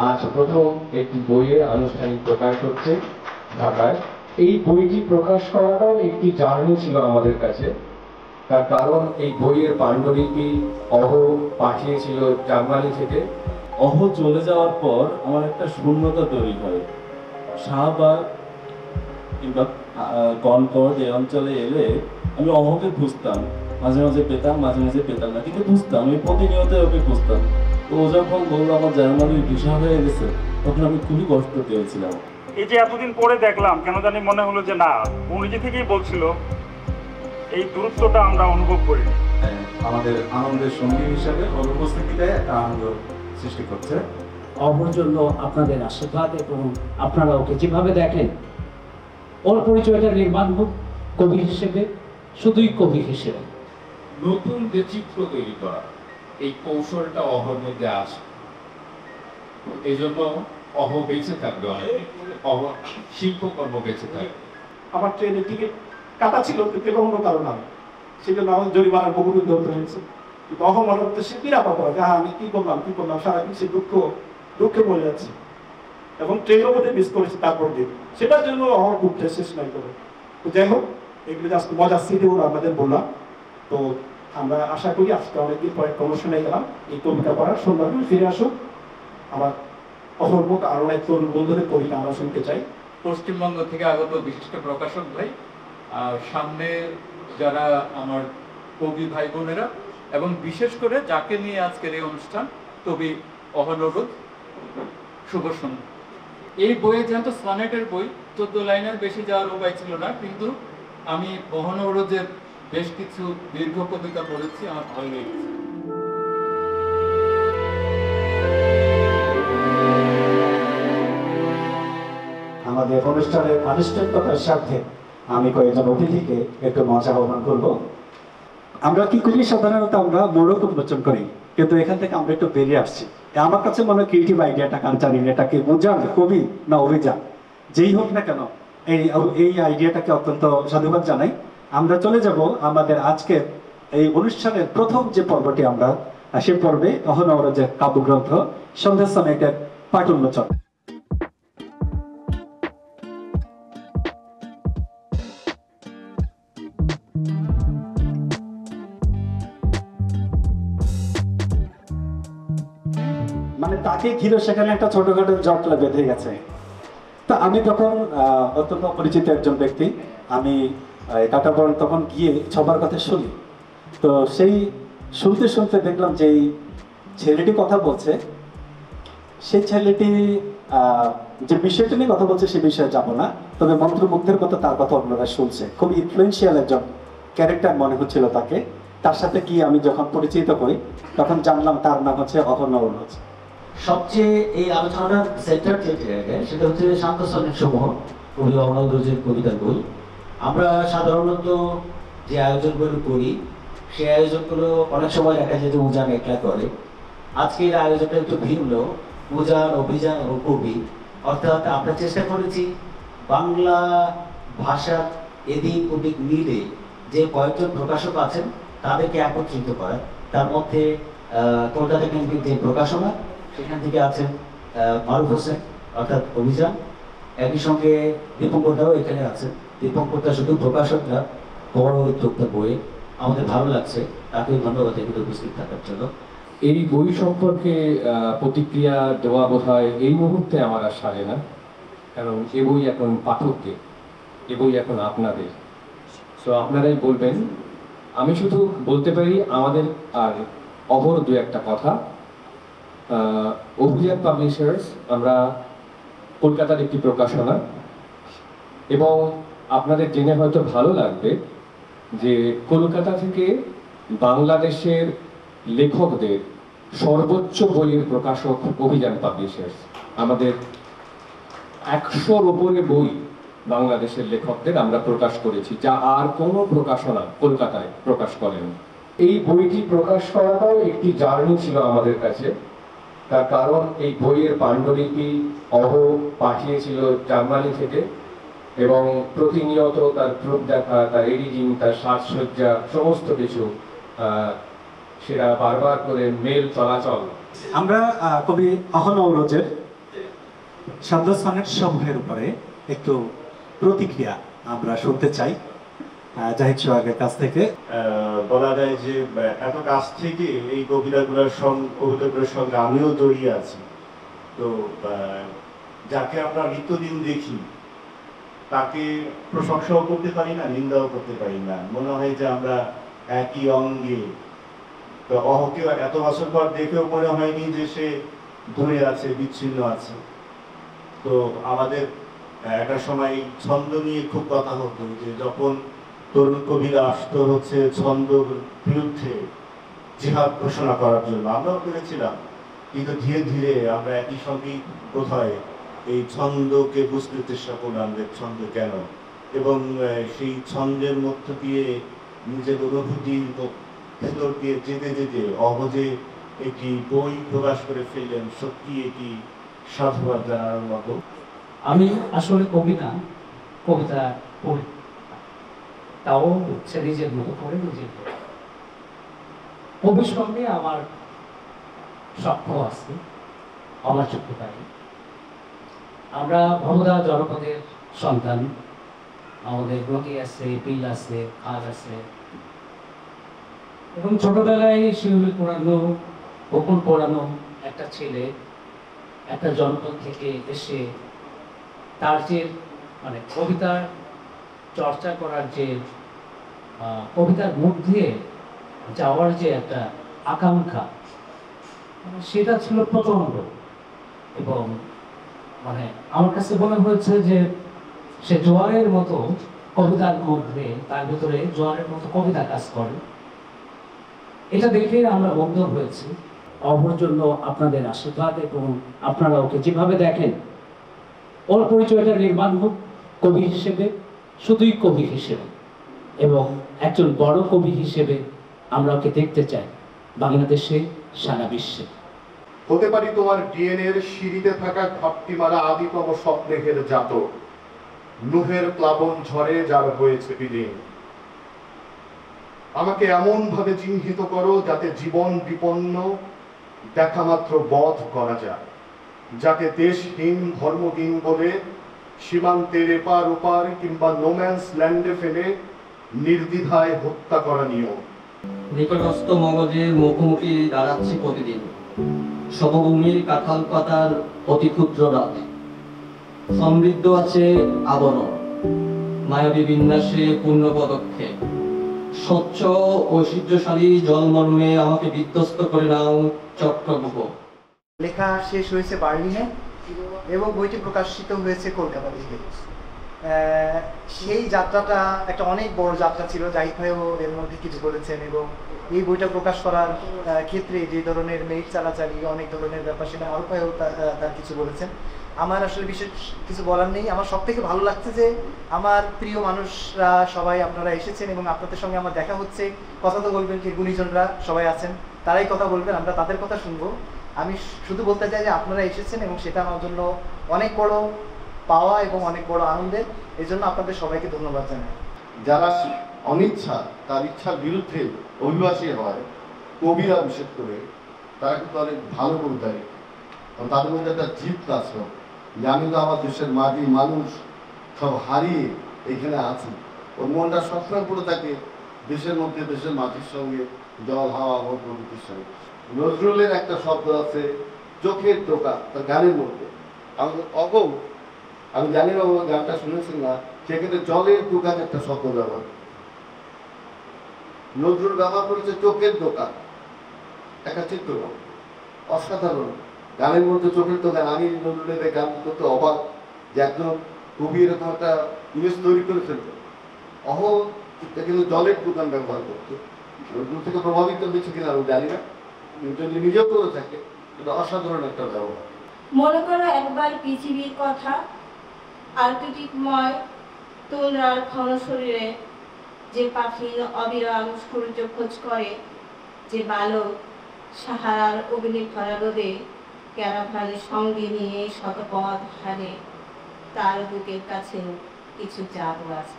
আজ প্রথম একটি বইয়ের আনুষ্ঠানিক প্রকাশ হচ্ছে ঢাকায়। এই বইটি প্রকাশ করাটাও একটি জার্নি ছিল আমাদের কাছে, তার কারণ এই বইয়ের পাণ্ডুলিপি অহ পাঠিয়েছিল জার্মানি থেকে। অহ চলে যাওয়ার পর আমার একটা শূন্যতা তৈরি হয়। শাহবাগ কিংবা কনকর্ড এই অঞ্চলে এলে আমি অহকে খুঁজতাম, মাঝে মাঝে পেতাম, মাঝে মাঝে পেতাম না, কিন্তু খুঁজতাম, আমি প্রতিনিয়ত ওকে খুঁজতাম। তো ও যখন বললো আমার জার্মানির ভিসা হয়ে গেছে, তখন আমি খুবই কষ্ট পেয়েছিলাম। এই যে এতদিন পরে দেখলাম, কেন জানি মনে হলো যে না, ও নিজে থেকেই বলছিল, এই দূরত্বটা আমরা অনুভব করিনি। আমাদের আনন্দের সঙ্গী হিসাবে অনুপস্থিতিতে একটা আনন্দ সৃষ্টি করছে। অহর জন্য আপনাদের আশীর্বাদ এবং আপনারা ওকে যেভাবে দেখেন, ওর পরিচয়টা নির্মাণ হোক কবি হিসেবে, শুধুই কবি হিসেবে। নতুন যে চিত্র তৈরি করা, এই কৌশলটা অহর মধ্যে আসে। এই জন্য অহ বেঁচে থাকবে, অনেক অহ শিল্পকর্ম বেঁচে থাকবে। আমার ট্রেনের টিকিট কাটা ছিল, কিন্তু অন্য কারণ আমি সেই জন্য আমার জরিমানার বহু ধরতে হয়েছে। কিন্তু অহমর সে পীড়া পাবো আমি কি করলাম সারাদিন সে দুঃখে পড়ে যাচ্ছি এবং ট্রেনও বোধহয় মিস করেছি তারপর দিন, সেটার জন্য অহর উঠতে শেষ নাই করে। তো যাই হোক, এগুলো আজকে মজার স্মৃতি ওরা আমাদের বললাম। তো আমরা আশা করি আজকে অনেকদিন পরে প্রমোশনে গেলাম এই কবিতা পড়ার, সুন্দরভাবে ফিরে আসুক। আমার অহর মুখ আরো অনেক তরুণ বন্ধুদের কবিতা আমরা শুনতে চাই। পশ্চিমবঙ্গ থেকে আগত বিশিষ্ট প্রকাশক ভাই, সামনে যারা আমার কবি ভাই বোনেরা, এবং বিশেষ করে যাকে নিয়ে আজকের এই অনুষ্ঠান, কবি অহনরোধ, শুভ সন্ধ্যা। এই বইয়ে যেহেতু সনেটের বই, 14 লাইনের বেশি যাওয়ার উপায় ছিল না, কিন্তু আমি অহনরোধের বেশ কিছু দীর্ঘ কবিতা পড়েছি, আমার ভালো লেগেছে। আমাদের অনুষ্ঠানের আনুষ্ঠানিকতার স্বার্থে আমি কয়েকজন অতিথিকে একটু মঞ্চে আহ্বান করবো। আমরা কি করি, সাধারণত আমরা মোড়ক উন্মোচন করি, কিন্তু এখান থেকে আমরা একটু বেরিয়ে আসছি। আমার কাছে মনে হয় ক্রিয়েটিভ আইডিয়াটা কান জানি না, এটাকে উজান কবি না অভিযান যেই হোক না কেন, এই আইডিয়াটাকে অত্যন্ত সাধুবাদ জানাই। আমরা চলে যাব আমাদের আজকের এই অনুষ্ঠানের প্রথম যে পর্বটি, আমরা সে পর্বে অহনরোধের কাব্যগ্রন্থ সন্ধ্যা সনেটের পাঠ উন্মোচন। মানে তাকে ঘিরে সেখানে একটা ছোটখাটো জটলা বেঁধে গেছে। তা আমি তখন অত্যন্ত পরিচিত একজন ব্যক্তি, আমি কাটাবরণ তখন গিয়ে সবার কথা শুনি। তো সেই শুনতে শুনতে দেখলাম যে এই ছেলেটি কথা বলছে, সেই ছেলেটি যে বিষয়টা নিয়ে কথা বলছে সে বিষয়ে যাব না, তবে মন্ত্রমুগ্ধের মতো তার কথা অন্যরা শুনছে। খুব ইনফ্লুয়েন্সিয়াল একজন ক্যারেক্টার মনে হচ্ছিল তাকে। তার সাথে গিয়ে আমি যখন পরিচিত হই তখন জানলাম তার নাম হচ্ছে অহনরোধ। সবচেয়ে এই আলোচনার সেন্টার যে জায়গায়, সেটা হচ্ছে শান্ত সনেট সমূহ, কবি অহনরোধের কবিতার বই। আমরা সাধারণত যে আয়োজনগুলো করি, সেই আয়োজনগুলো অনেক সময় দেখা যায় যে উজান একলা করে। আজকের আয়োজনটা একটু ভিন্ন, উজান, অভিযান ও কবি। অর্থাৎ আমরা চেষ্টা করেছি বাংলা ভাষার এদিক ওদিক মিলে যে কয়েকজন প্রকাশক আছেন তাদেরকে একত্রিত করা। তার মধ্যে কলকাতা কেন্দ্রিক যে প্রকাশনা, সেখান থেকে আছেন মারুফ হোসেন অর্থাৎ অভিযান, একই সঙ্গে দীপঙ্করদাও এখানে আছেন। দীপঙ্করদা শুধু প্রকাশক না, বড় উদ্যোক্তা বইয়ে। আমাদের ভালো লাগছে, তাকে ধন্যবাদ এগুলো উপস্থিত থাকার জন্য। এই বই সম্পর্কে প্রতিক্রিয়া দেওয়া বোধহয় এই মুহূর্তে আমার আর সারে না, কারণ এ বই এখন পাঠকদের, এ বই এখন আপনাদের। সো আপনারাই বলবেন। আমি শুধু বলতে পারি আমাদের আর অবর দু একটা কথা। অভিযান পাবলিশার্স, আমরা কলকাতার একটি প্রকাশনা, এবং আপনাদের জেনে হয়তো ভালো লাগবে যে কলকাতা থেকে বাংলাদেশের লেখকদের সর্বোচ্চ বইয়ের প্রকাশক অভিযান পাবলিশার্স। আমাদের 100-র উপরে বই বাংলাদেশের লেখকদের আমরা প্রকাশ করেছি, যা আর কোনো প্রকাশনা কলকাতায় প্রকাশ করেন। এই বইটি প্রকাশ করাটাও একটি জার্নি ছিল আমাদের কাছে, তার কারণ এই বইয়ের পাণ্ডুলিপি অহ পাঠিয়েছিল জার্মানি থেকে, এবং প্রতিনিয়ত তার প্রুফ দেখা, তার এডিটিং, তার সাজসজ্জা, সমস্ত কিছু সেটা বারবার করে মেল চলাচল। আমরা কবি অহনরোধের শান্ত সনেট সমূহের উপরে একটু প্রতিক্রিয়া আমরা শুনতে চাই জাহিদ সোহাগের কাছ থেকে। বলা যায় যে এত কাছ থেকে এই কবিতাগুলোর সঙ্গে আমিও জড়িয়ে আছি। তো যাকে আমরা নিত্যদিন দেখি তাকে প্রশংসাও করতে পারি না, নিন্দাও করতে পারি না, মনে হয় যে আমরা একই অঙ্গে। তো অহকে এত বছর পর দেখেও মনে হয়নি যে সে দূরে আছে, বিচ্ছিন্ন আছে। তো আমাদের একটা সময় ছন্দ নিয়ে খুব কথা হতো, যে যখন তরুণ কবিরা আসতো হচ্ছে ছন্দর বিরুদ্ধে জিহাদ ঘোষণা করার জন্য, আমরাও করেছিলাম। কিন্তু ধীরে ধীরে আমরা একই সঙ্গে কোথায় এই ছন্দকে বুঝতে চেষ্টা করলাম যে ছন্দ কেন, এবং সেই ছন্দের মধ্য দিয়ে নিজের অনুভূতির ভেতর দিয়ে যেতে যেতে অহজে একটি বই প্রকাশ করে ফেললেন। সত্যি এটি সাধুবাদ জানানোর মতো। আমি আসলে কবি না, কবিতা পড়ি, তাও হচ্ছে নিজের মতো করে নিজের কবির সঙ্গে আমার সখ্য আছে, আমার যোগ্যতায়। আমরা ভবদা জনপদের সন্তান, আমাদের নদী আছে, বিল আছে, খাল আছে, এবং ছোটবেলায় শিউলি পোড়ানো, বকুল পোড়ানো একটা ছেলে একটা জনপদ থেকে এসে তার যে মানে কবিতার চর্চা করার যে কবিতার মধ্যে যাওয়ার যে একটা আকাঙ্ক্ষা, সেটা ছিল প্রচন্ড। এবং মানে আমার কাছে মনে হয়েছে যে সে জোয়ারের মতো কবিতার মধ্যে, তার ভিতরে জোয়ারের মতো কবিতা কাজ করে। এটা দেখে আমরা মুগ্ধ হয়েছি। অহর জন্য আপনাদের আশীর্বাদ, এবং আপনারা ওকে যেভাবে দেখেন, ওর পরিচয়টা নির্মাণ হোক কবি হিসেবে, শুধুই কবি হিসেবে, এবং একজন বড় কবি হিসেবে আমরা ওকে দেখতে চাই বাংলাদেশে, সারা বিশ্বে। হতে পারি তোমার ডিএনএর সিঁড়িতে থাকা ঘাপটি মারা আদিতম স্বপ্নের জাত, নুহের প্লাবন ঝড়ে যার হয়েছে বিলীন। আমাকে এমন ভাবে চিহ্নিত করো যাতে জীবন বিপন্ন দেখা মাত্র বধ করা যায়, যাকে দেশহীন ধর্মহীন বলে সীমান্তের এপার ওপার কিংবা নোম্যান্স ল্যান্ডে ফেলে নির্দ্বিধায় হত্যা করা নিয়ম। নিকটস্থ মগজের মুখোমুখি দাঁড়াচ্ছি প্রতিদিন, সমভূমির কাঁঠাল পাতার অতি ক্ষুদ্র রাত। সমৃদ্ধ আছে আবরণ, মায়াবী বিন্যাসে পূর্ণ পদক্ষেপ। স্বচ্ছ ঐশ্বর্যশালী জলমর্মে আমাকে বিধ্বস্ত করে নাও চক্রবুহ। লেখা শেষ হয়েছে বার্লিনে এবং বইটি প্রকাশিত হয়েছে কলকাতা থেকে। সেই যাত্রাটা একটা অনেক বড় যাত্রা ছিল, জাহিদ ভাইও এর মধ্যে কিছু বলেছেন, এবং এই বইটা প্রকাশ করার ক্ষেত্রে যে ধরনের মেইল চালাচালি, অনেক ধরনের ব্যাপার, সেটা আরও ভাইও তার কিছু বলেছেন। আমার আসলে বিশেষ কিছু বলার নেই। আমার সব থেকে ভালো লাগছে যে আমার প্রিয় মানুষরা সবাই আপনারা এসেছেন, এবং আপনাদের সঙ্গে আমার দেখা হচ্ছে। কথা তো বলবেন, কি গুণীজনরা সবাই আছেন, তারাই কথা বলবেন, আমরা তাদের কথা শুনবো। আমি শুধু বলতে চাই যে আপনারা এসেছেন, এবং সেটা আমার জন্য অনেক বড় পাওয়া এবং অনেক বড় আনন্দের। এই জন্য আপনাদের সবাইকে ধন্যবাদ জানাই। যারা অনিচ্ছা তার ইচ্ছার বিরুদ্ধে অভিবাসী হয়, কবিরা বিশেষ করে, তারা কিন্তু অনেক ভালো কবিতা লেখে। তাদের মধ্যে একটা জিত আছে যে আমি তো আমার দেশের মাটি মানুষ সব হারিয়ে এখানে আছি। ওর মনটা সবসময় পড়ে থাকে দেশের মধ্যে, দেশের মাটির সঙ্গে, জল হাওয়া ও প্রকৃতির সঙ্গে। নজরুলের একটা শব্দ আছে চোখের টোকা, তার গানের মধ্যে। আমি জানি না গানটা শুনেছেন না, সেক্ষেত্রে জলের টোকার একটা শব্দ ব্যবহার, নজরুল ব্যবহার করেছে চোখের টোকা, একটা চিত্র অসাধারণ। গানের মধ্যে চোখের টোকা। আমি নজরুলের গান করতে অবাক যে একজন কবি এরকম একটা ইমেজ তৈরি করে ফেলতো। কিন্তু জলের দোকান ব্যবহার করতো। নজরুল থেকে প্রভাবিত হয়েছে কিনা আমি জানি না, যদি নিজেও করে থাকে, কিন্তু অসাধারণ একটা ব্যবহার। মনে করো একবার পৃথিবীর কথা, আর্কটিকময় তুলনার ঘন শরীরে যে পাখি অবিরাম সূর্য খোঁজ করে, যে বালক সাহারার অগ্নিভরা রোদে ক্যারাভান সঙ্গে নিয়ে শতপথ হারে, তার বুকের কাছে কিছু জাদু আছে।